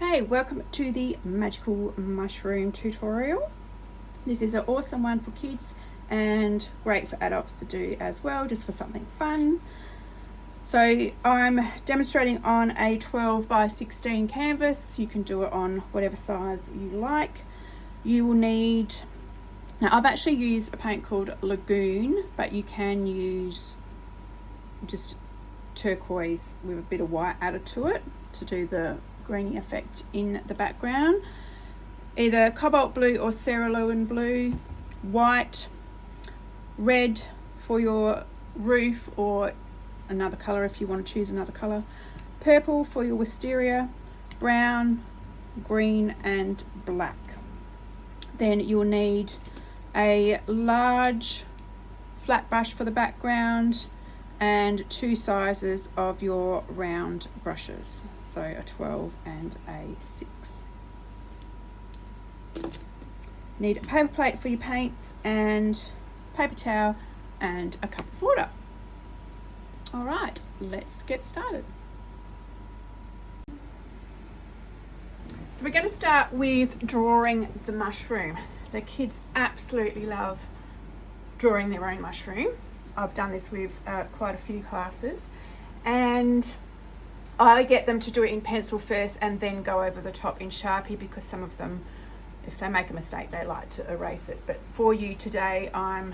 Hey, welcome to the magical mushroom tutorial. This is an awesome one for kids and great for adults to do as well, just for something fun. So I'm demonstrating on a 12 by 16 canvas. You can do it on whatever size you like. You will need, now I've actually used a paint called Lagoon, but you can use just turquoise with a bit of white added to it to do the greeny effect in the background. Either cobalt blue or cerulean blue, white, red for your roof or another color if you want to choose another color, purple for your wisteria, brown, green and black. Then you'll need a large flat brush for the background and two sizes of your round brushes, so a 12 and a 6. Need a paper plate for your paints and paper towel and a cup of water. All right, let's get started. So we're going to start with drawing the mushroom. The kids absolutely love drawing their own mushroom. I've done this with quite a few classes, and I get them to do it in pencil first and then go over the top in Sharpie, because some of them, if they make a mistake, they like to erase it. But for you today, I'm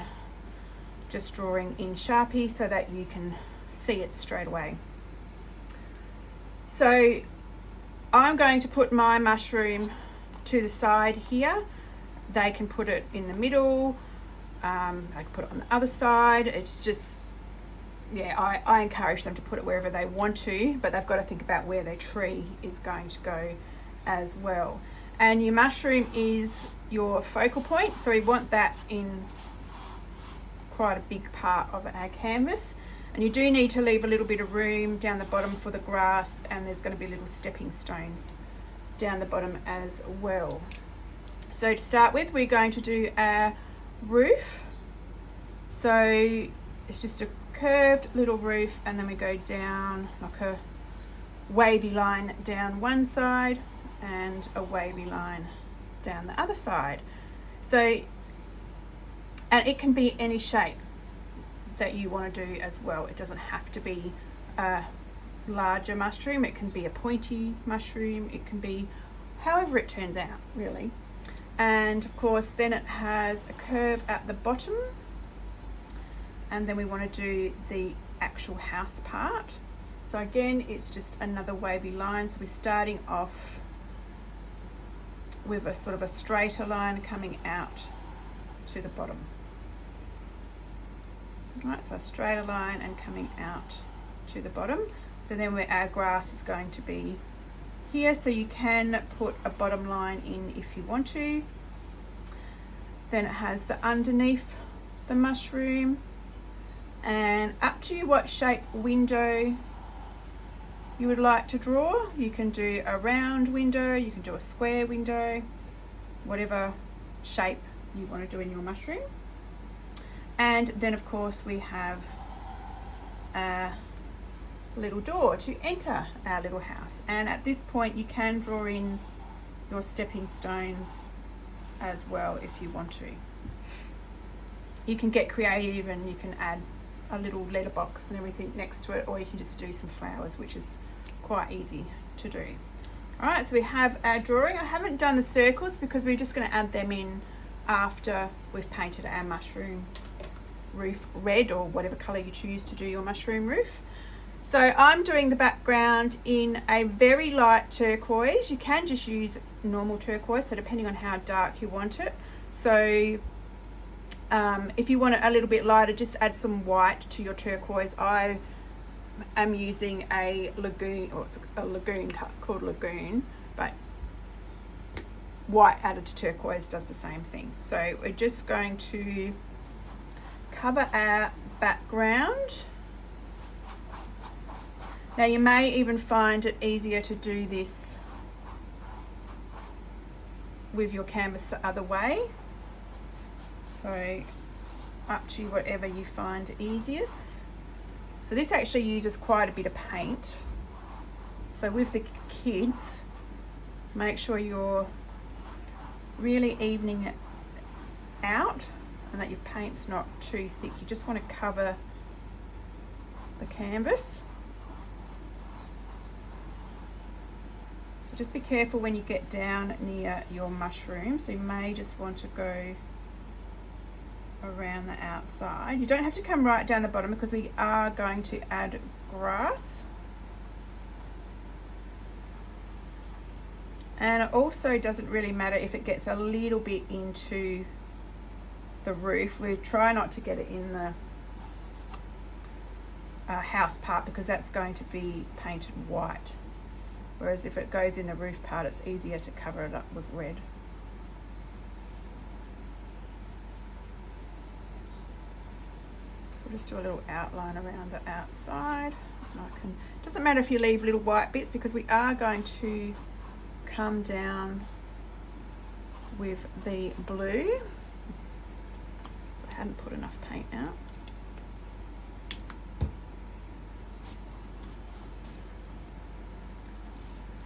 just drawing in Sharpie so that you can see it straight away. So I'm going to put my mushroom to the side here. They can put it in the middle. I can put it on the other side. It's just, yeah, I encourage them to put it wherever they want to, but they've got to think about where their tree is going to go as well. And your mushroom is your focal point, so we want that in quite a big part of our canvas. And you do need to leave a little bit of room down the bottom for the grass, and there's going to be little stepping stones down the bottom as well. So to start with, we're going to do our roof. So it's just a curved little roof, and then we go down like a wavy line down one side and a wavy line down the other side. So, and it can be any shape that you want to do as well. It doesn't have to be a larger mushroom. It can be a pointy mushroom. It can be however it turns out, really. And of course, then it has a curve at the bottom, and then we want to do the actual house part. So again, it's just another wavy line. So we're starting off with a sort of a straighter line coming out to the bottom. All right, so a straighter line and coming out to the bottom. So then our grass is going to be here, so you can put a bottom line in if you want to. Then it has the underneath the mushroom, and up to you what shape window you would like to draw. You can do a round window, you can do a square window, whatever shape you want to do in your mushroom. And then of course we have a little door to enter our little house. And at this point you can draw in your stepping stones as well if you want to. You can get creative and you can add a little letterbox and everything next to it, or you can just do some flowers, which is quite easy to do. All right, so we have our drawing. I haven't done the circles because we're just going to add them in after we've painted our mushroom roof red, or whatever color you choose to do your mushroom roof. So I'm doing the background in a very light turquoise. You can just use normal turquoise, so depending on how dark you want it. So if you want it a little bit lighter, just add some white to your turquoise. I am using a lagoon, or it's a lagoon called Lagoon, but white added to turquoise does the same thing. So we're just going to cover our background. Now you may even find it easier to do this with your canvas the other way. So up to whatever you find easiest. So this actually uses quite a bit of paint. So with the kids, Make sure you're really evening it out and that your paint's not too thick. You just want to cover the canvas. So just be careful when you get down near your mushroom. So you may just want to go around the outside. You don't have to come right down the bottom because we are going to add grass. And it also doesn't really matter if it gets a little bit into the roof. We try not to get it in the house part because that's going to be painted white. Whereas if it goes in the roof part, it's easier to cover it up with red. So just do a little outline around the outside. Doesn't matter if you leave little white bits because we are going to come down with the blue. So I hadn't put enough paint out.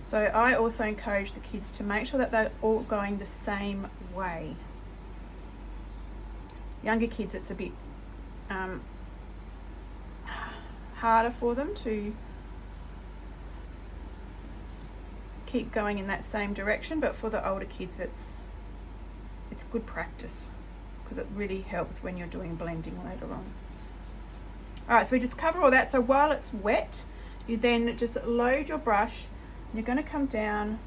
So I also encourage the kids to make sure that they're all going the same way. Younger kids, it's a bit harder for them to keep going in that same direction, but for the older kids it's good practice because it really helps when you're doing blending later on. Alright, so we just cover all that. So while it's wet, you then just load your brush and you're going to come down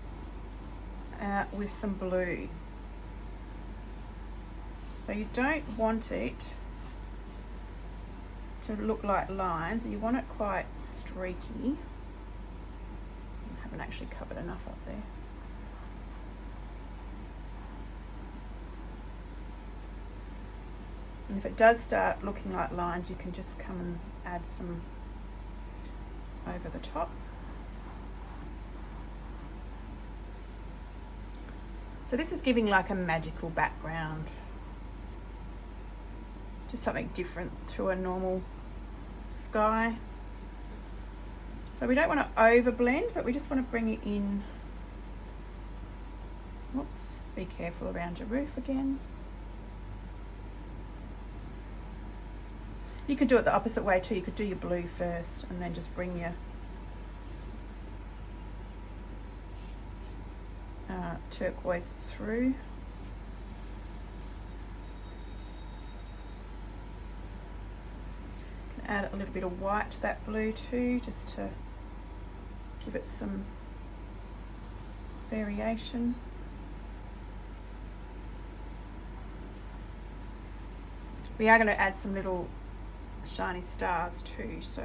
with some blue. So you don't want it to look like lines, you want it quite streaky. Actually covered enough up there. And if it does start looking like lines, you can just come and add some over the top. So this is giving like a magical background, just something different to a normal sky. So we don't want to over blend, but we just want to bring it in. Whoops, be careful around your roof again. You could do it the opposite way too. You could do your blue first and then just bring your turquoise through. Can add a little bit of white to that blue too, just to give it some variation. We are going to add some little shiny stars too, so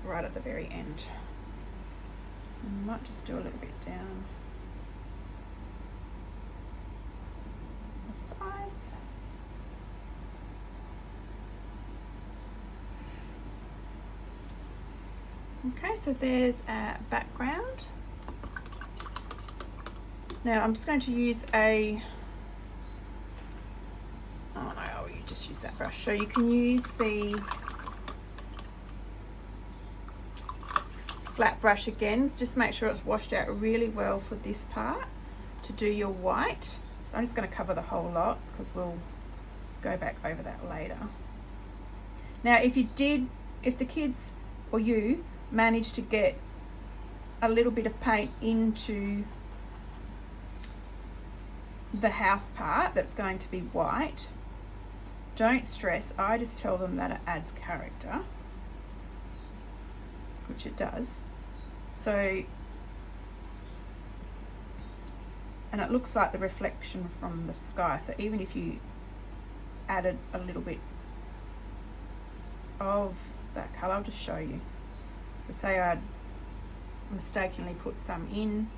right at the very end. I might just do a little bit down the sides. Okay, so there's our background. Now I'm just going to use you just use that brush. So you can use the flat brush again. Just make sure it's washed out really well for this part to do your white. So I'm just going to cover the whole lot because we'll go back over that later. Now if the kids or you manage to get a little bit of paint into the house part that's going to be white, don't stress. I just tell them that it adds character, which it does. So, and it looks like the reflection from the sky. So even if you added a little bit of that colour, I'll just show you. So say I'd mistakenly put some in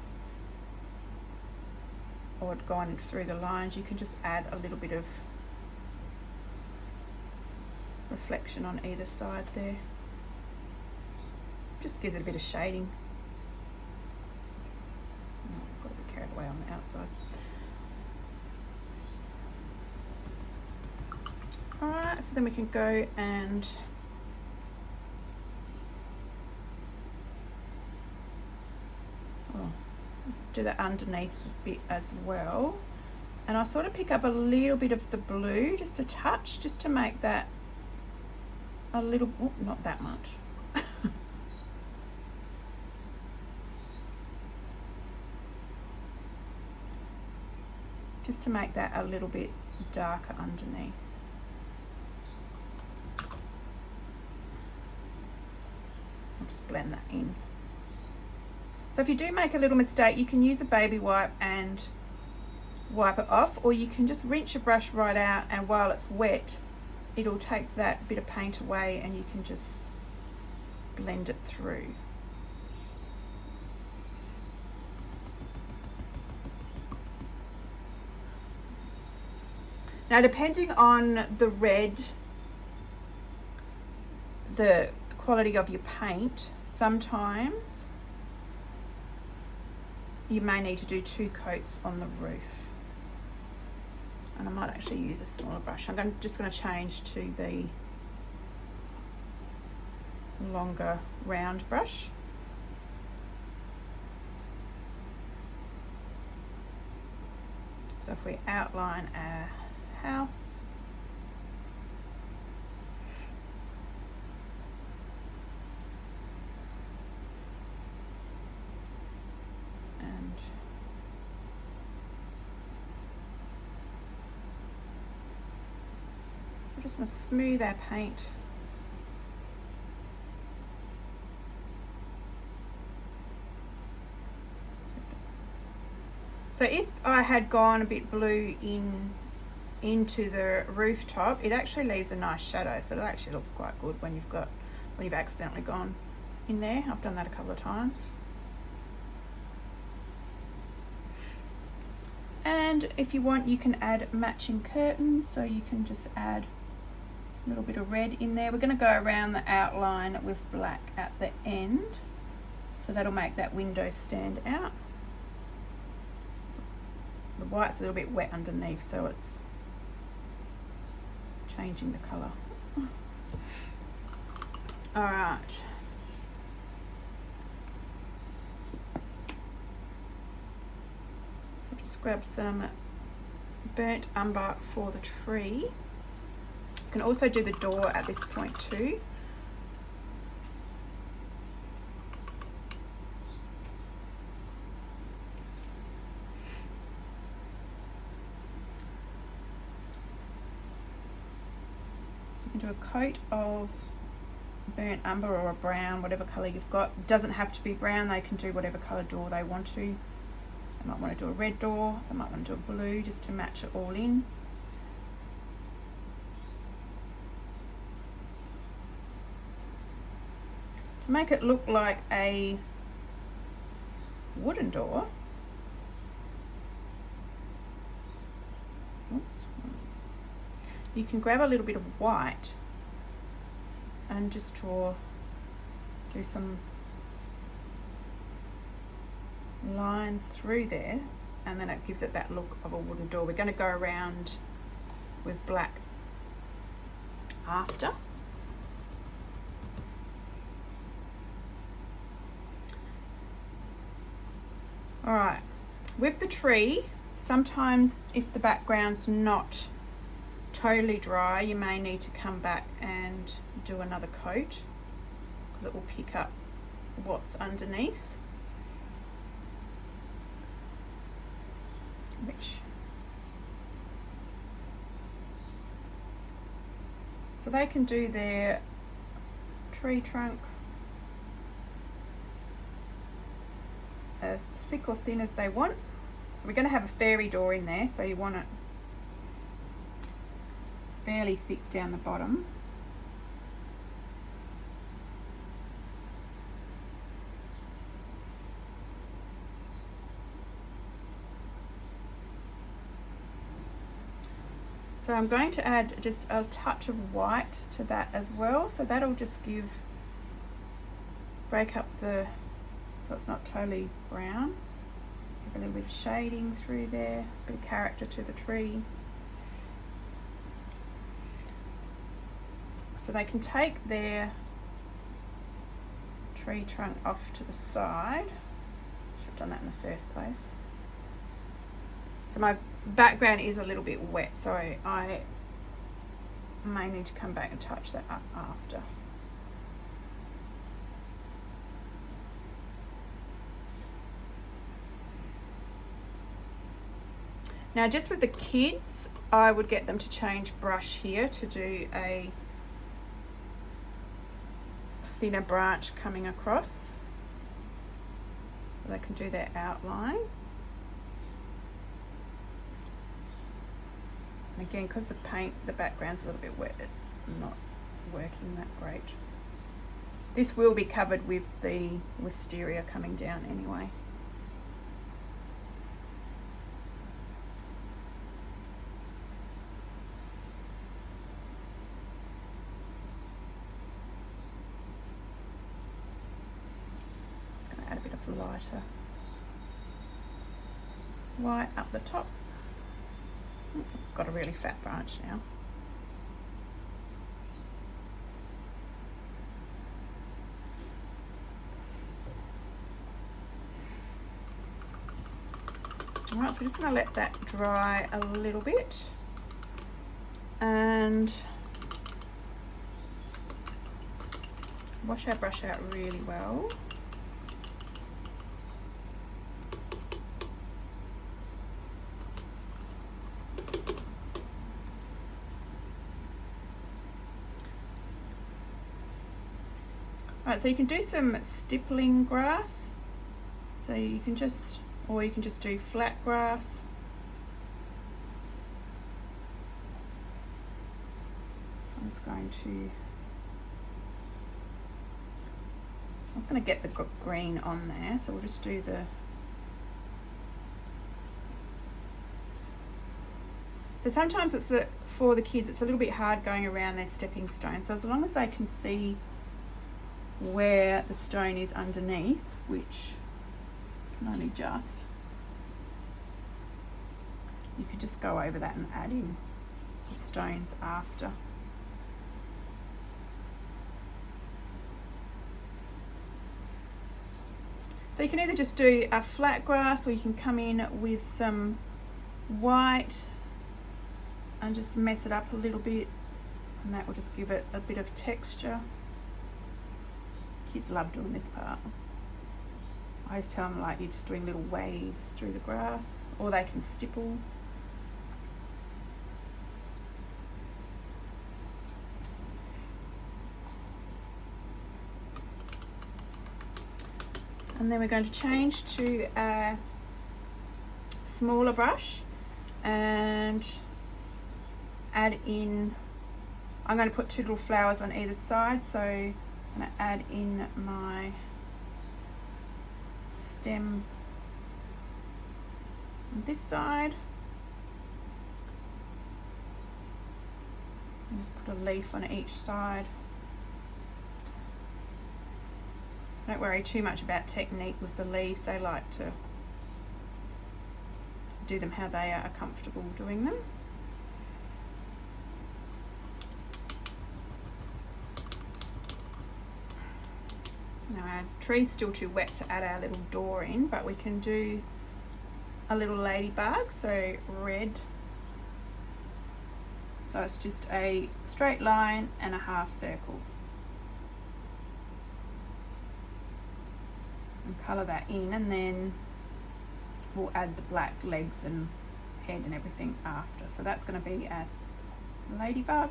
or had gone through the lines, you can just add a little bit of reflection on either side there. Just gives it a bit of shading. Oh, I've got to be carried away on the outside. Alright, so then we can go and do the underneath bit as well. And I sort of pick up a little bit of the blue, just a touch, just to make that a little, oh, not that much. Just to make that a little bit darker underneath. I'll just blend that in. So if you do make a little mistake, you can use a baby wipe and wipe it off, or you can just rinse your brush right out, and while it's wet, it'll take that bit of paint away and you can just blend it through. Now, depending on the red, the quality of your paint, sometimes you may need to do 2 coats on the roof. And I might actually use a smaller brush. I'm just going to change to the longer round brush. So if we outline our house, and I just want to smooth our paint. So if I had gone a bit blue into the rooftop, it actually leaves a nice shadow, so it actually looks quite good when you've accidentally gone in there. I've done that a couple of times. And if you want, you can add matching curtains, so you can just add a little bit of red in there. We're going to go around the outline with black at the end, so that'll make that window stand out. So the white's a little bit wet underneath, so it's changing the colour. All right. So just grab some burnt umber for the tree. You can also do the door at this point too. Do a coat of burnt umber or a brown, whatever colour you've got. It doesn't have to be brown, they can do whatever colour door they want to. They might want to do a red door, they might want to do a blue, just to match it all in. To make it look like a wooden door, oops, you can grab a little bit of white and just do some lines through there, and then it gives it that look of a wooden door. We're going to go around with black after. All right, with the tree, sometimes if the background's not totally dry, you may need to come back and do another coat, because it will pick up what's underneath, so they can do their tree trunk as thick or thin as they want. So we're going to have a fairy door in there, so you want it fairly thick down the bottom. So I'm going to add just a touch of white to that as well, so that'll just break up so it's not totally brown. Give a little bit of shading through there, a bit of character to the tree. So they can take their tree trunk off to the side. Should done that in the first place. So my background is a little bit wet, so I may need to come back and touch that up after. Now just with the kids, I would get them to change brush here to do a thinner branch coming across, so they can do their outline. And again, because the background's a little bit wet, it's not working that great. This will be covered with the wisteria coming down anyway. Add a bit of lighter white up the top. I've got a really fat branch now. Alright, so we're just going to let that dry a little bit and wash our brush out really well. Right, so you can do some stippling grass. So you can just, or you can just do flat grass. I'm just going to get the green on there, so we'll just do the. So sometimes for the kids, it's a little bit hard going around their stepping stone. So as long as they can see where the stone is underneath, which can only just, you could just go over that and add in the stones after. So you can either just do a flat grass, or you can come in with some white and just mess it up a little bit, and that will just give it a bit of texture. Kids love doing this part. I always tell them, like, you're just doing little waves through the grass, or they can stipple. And then we're going to change to a smaller brush and add in, I'm going to put 2 little flowers on either side, so I'm going to add in my stem on this side and just put a leaf on each side. Don't worry too much about technique with the leaves. They like to do them how they are comfortable doing them. Now our tree's still too wet to add our little door in, but we can do a little ladybug, so red. So it's just a straight line and a half circle. And colour that in, and then we'll add the black legs and head and everything after. So that's going to be as ladybug.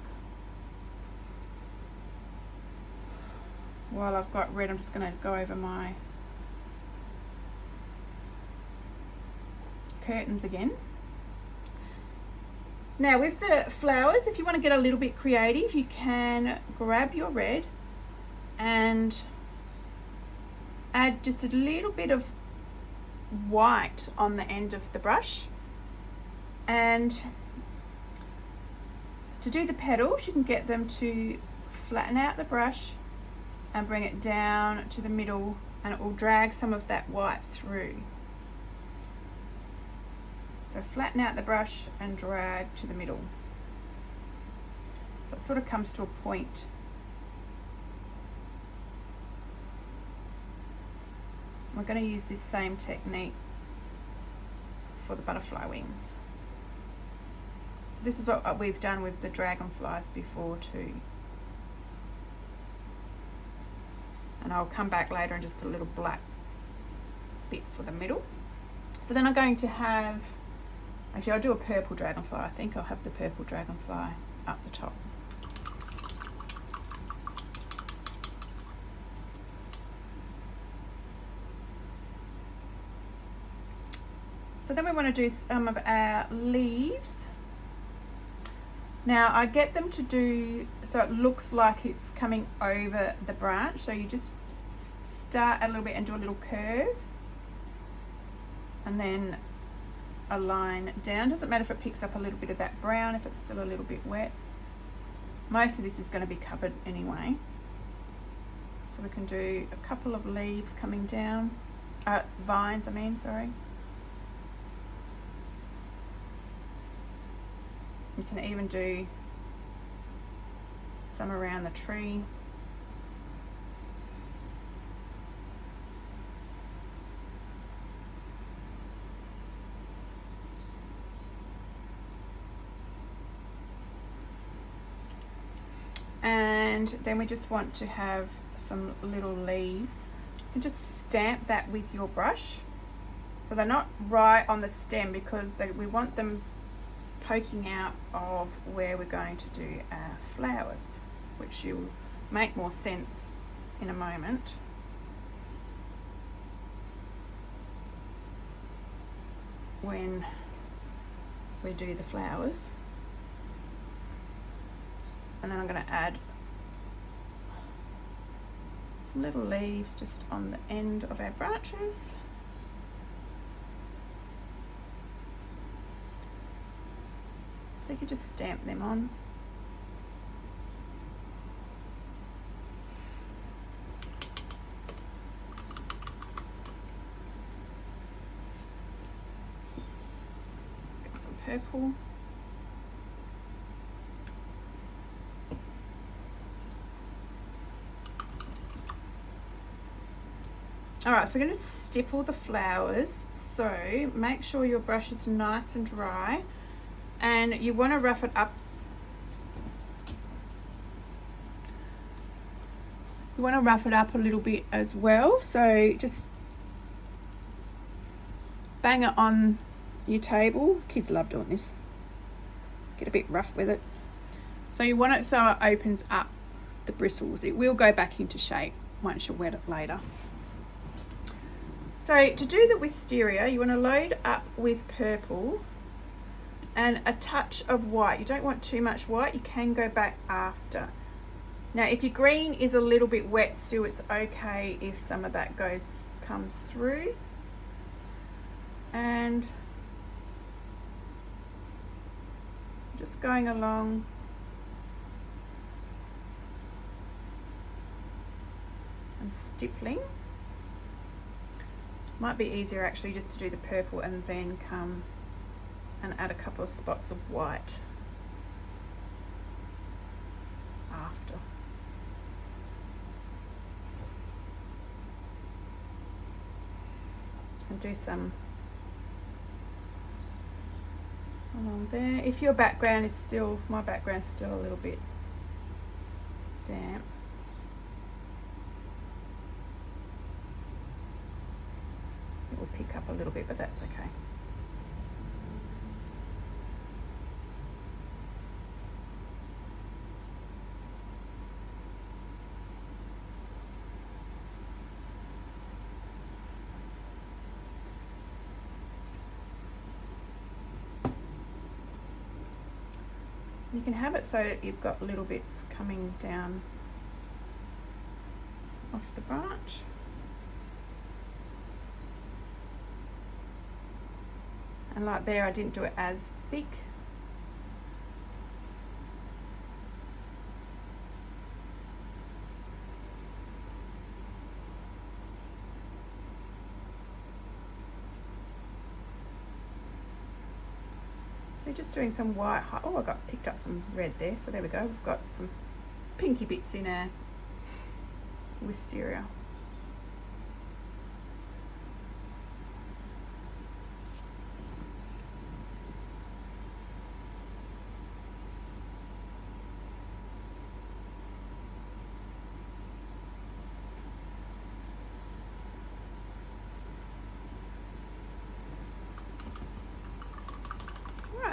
While I've got red, I'm just going to go over my curtains again. Now with the flowers, if you want to get a little bit creative, you can grab your red and add just a little bit of white on the end of the brush. And to do the petals, you can get them to flatten out the brush and bring it down to the middle, and it will drag some of that white through. So flatten out the brush and drag to the middle. So it sort of comes to a point. We're going to use this same technique for the butterfly wings. This is what we've done with the dragonflies before too. And I'll come back later and just put a little black bit for the middle. So then I'm going to have, actually I'll do a purple dragonfly. I think I'll have the purple dragonfly up the top. So then we want to do some of our leaves. Now I get them to do, so it looks like it's coming over the branch. So you just start a little bit and do a little curve. And then a line down. Doesn't matter if it picks up a little bit of that brown, if it's still a little bit wet. Most of this is going to be covered anyway. So we can do a couple of leaves coming down, vines I mean, sorry. You can even do some around the tree. And then we just want to have some little leaves. You can just stamp that with your brush. So they're not right on the stem because we want them poking out of where we're going to do our flowers, which will make more sense in a moment. When we do the flowers. And then I'm going to add some little leaves just on the end of our branches. So you can just stamp them on. Let's get some purple. Alright, so we're going to stipple the flowers, so make sure your brush is nice and dry, and you want to rough it up. You want to rough it up a little bit as well, so just bang it on your table. Kids love doing this. Get a bit rough with it. So you want it so it opens up the bristles. It will go back into shape once you wet it later. So to do the wisteria, you want to load up with purple and a touch of white. You don't want too much white, you can go back after. Now if your green is a little bit wet still, it's okay if some of that comes through. And just going along. And stippling. Might be easier actually just to do the purple and then come and add a couple of spots of white after. And do some along there. If your background is still, my background's still a little bit damp. It will pick up a little bit, but that's okay. You can have it so you've got little bits coming down off the branch. And like there, I didn't do it as thick. So just doing some white, oh I got picked up some red there, so there we go, we've got some pinky bits in our wisteria.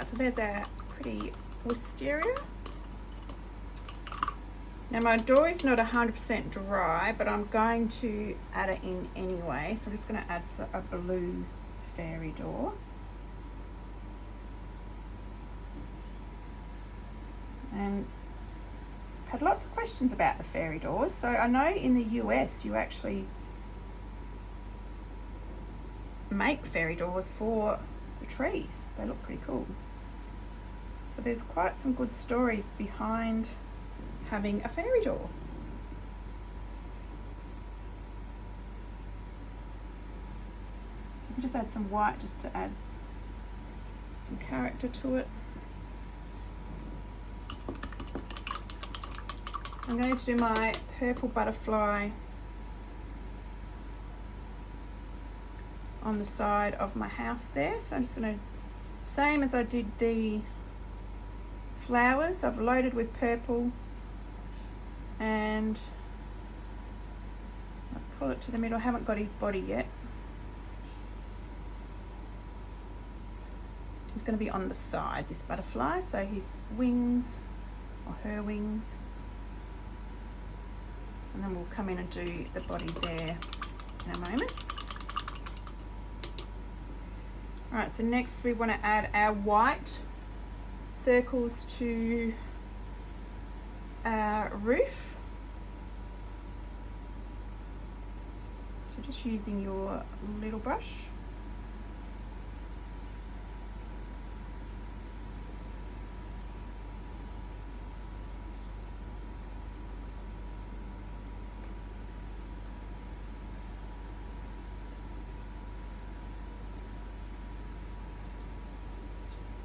so there's our pretty wisteria. Now my door is not 100% dry, but I'm going to add it in anyway. So I'm just going to add a blue fairy door. And I've had lots of questions about the fairy doors. So I know in the US you actually make fairy doors for the trees. They look pretty cool. So there's quite some good stories behind having a fairy door. So you can just add some white just to add some character to it. I'm going to do my purple butterfly on the side of my house there. So I'm just going to, same as I did the flowers, I've loaded with purple and I'll pull it to the middle. I haven't got his body yet. He's going to be on the side, this butterfly, so his wings or her wings. And then we'll come in and do the body there in a moment. Alright, so next we want to add our white circles to our roof. So just using your little brush.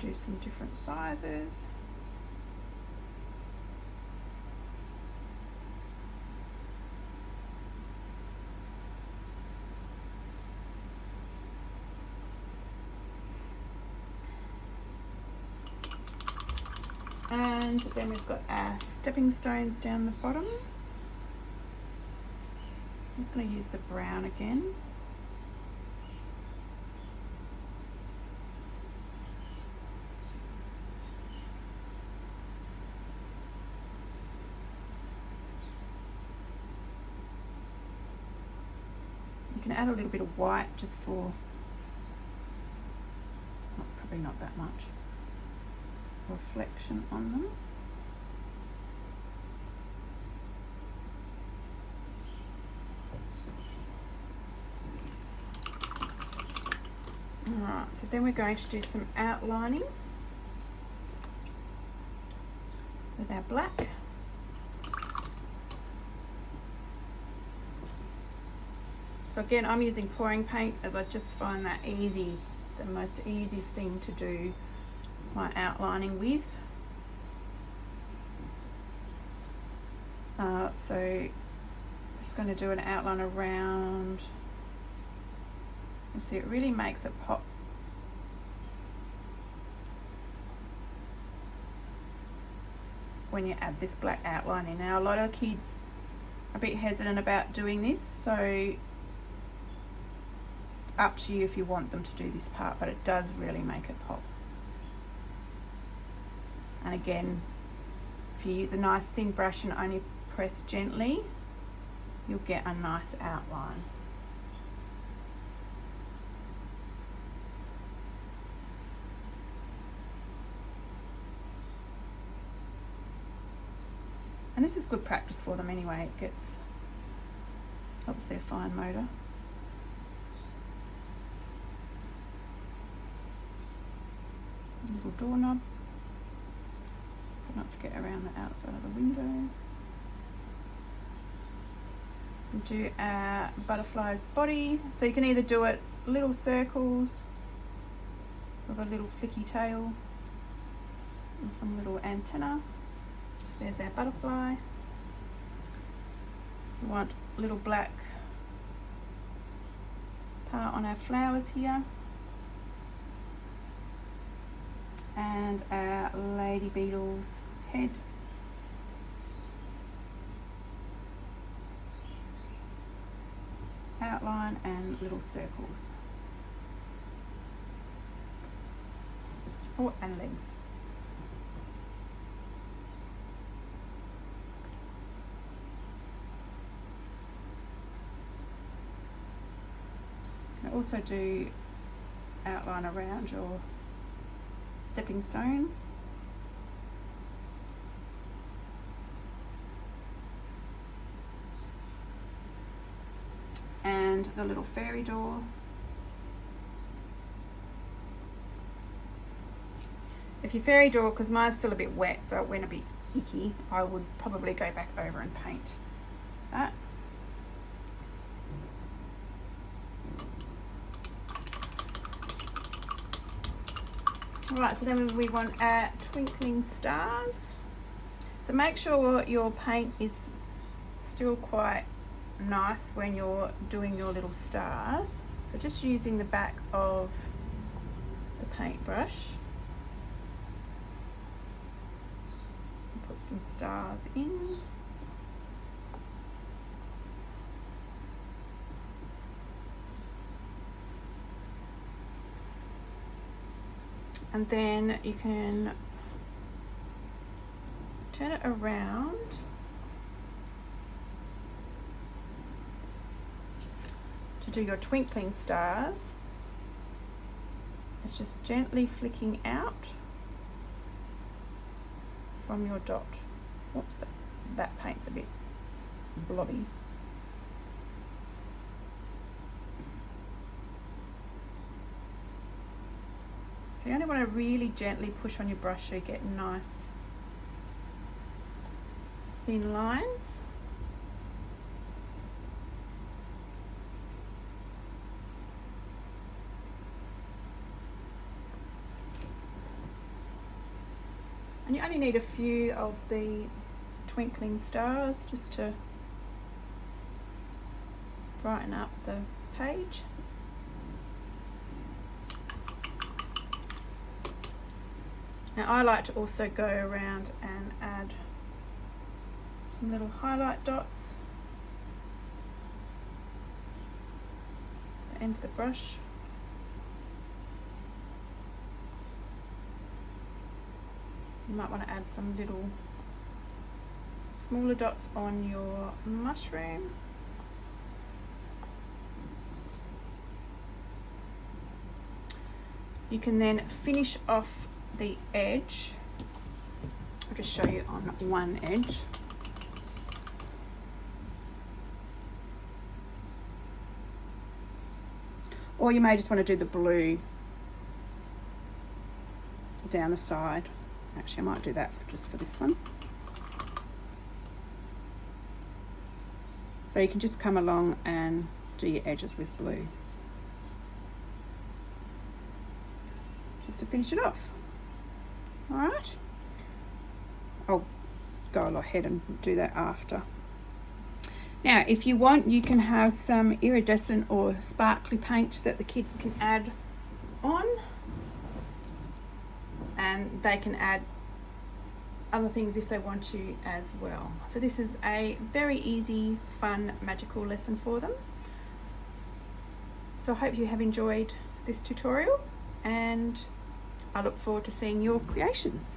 Do some different sizes. And then we've got our stepping stones down the bottom. I'm just going to use the brown again. You can add a little bit of white just for, probably not that much, reflection on them. Alright, so then we're going to do some outlining with our black. So again, I'm using pouring paint as I just find that easy, the most easiest thing to do my outlining with. So I'm just going to do an outline around, and see, it really makes it pop. When you add this black outline in. Now a lot of kids are a bit hesitant about doing this, so up to you if you want them to do this part, but it does really make it pop. And again, if you use a nice thin brush and only press gently, you'll get a nice outline. And this is good practice for them anyway. It helps their fine motor. Little doorknob. Don't forget around the outside of the window. And do our butterfly's body. So you can either do it little circles with a little flicky tail and some little antenna. There's our butterfly. We want a little black part on our flowers here. And our lady beetle's head. Outline and little circles. Oh, and legs. You can also do outline around your stepping stones. And the little fairy door. If your fairy door, because mine's still a bit wet, so it went a bit icky, I would probably go back over and paint that. Alright, so then we want our twinkling stars. So make sure your paint is still quite nice when you're doing your little stars. So just using the back of the paintbrush. Put some stars in. And then you can turn it around to do your twinkling stars. It's just gently flicking out from your dot. Whoops, that paint's a bit blobby. So you only want to really gently push on your brush so you get nice thin lines. And you only need a few of the twinkling stars just to brighten up the page. Now I like to also go around and add some little highlight dots at the end of the brush. You might want to add some little smaller dots on your mushroom. You can then finish off the edge. I'll just show you on one edge. Or you may just want to do the blue down the side. Actually, I might do that just for this one. So you can just come along and do your edges with blue. Just to finish it off. All right. I'll go ahead and do that after. Now, if you want, you can have some iridescent or sparkly paint that the kids can add on. And they can add other things if they want to as well. So this is a very easy, fun, magical lesson for them. So I hope you have enjoyed this tutorial, and I look forward to seeing your creations.